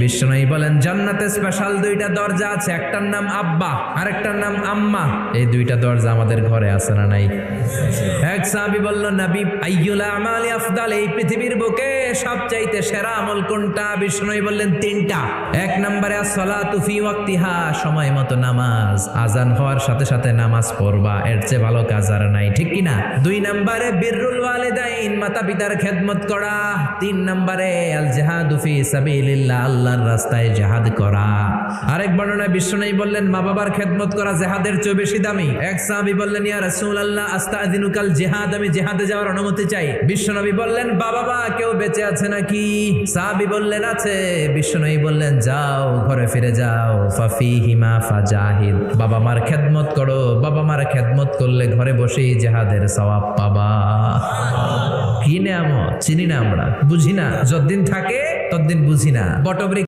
বিষ্ণু বলেন জান্নাতে স্পেশাল দুইটা দরজা আছে, একটার নাম আব্বা আরেকটার নাম আম্মা। এই দুইটা দরজা আমাদের ঘরে আছে না নাই? এক সাহাবী বলল, নবী আইয়ুল আমালি আফদাল, এই পৃথিবীর বুকে সবচাইতে সেরা আমল কোনটা? বিষ্ণু বললেন তিনটা। এক নম্বরে আসসালাতু ফি ওয়াক্তিহা, সময় মতো নামাজ, আজান হওয়ার সাথে সাথে নামাজ পড়বা, এর চেয়ে ভালো কাজ আর নাই, ঠিক কিনা? দুই নম্বরে বিররুল ওয়ালিদাইন, মাতা পিতার খেদমত করা। তিন নম্বরে আল জিহাদু ফি সাবিলিল্লাহ, আল্লাহর রাস্তায় জিহাদ করা। আরেক বর্ণনায় বিষ্ণু বললেন মা বাবার খেদমত করা জিহাদের চেয়ে বেশি দামি। এক সাহাবী বললেন, ইয়া রাসূলুল্লাহ আস্তাযিনুকাল জিহাদ, আমি জিহাদে যাওয়ার অনুমতি চাই। বিশ্বনবী বললেন, বাবা মা কেউ বেঁচে আছে নাকি? সাহাবী বললেন, আছে। বিশ্বনবী বললেন, যাও ঘরে ফিরে যাও, ফাফিহিমা ফাজাহিদ, বাবা মার খেদমত করো, বাবা মার খেদমত করলে ঘরে বসেই জিহাদের সওয়াব পাবা। কি নেয়ামত চিনি না আমরা, বুঝি না, যতদিন থাকে ততদিন বুঝি না। বটবৃক্ষ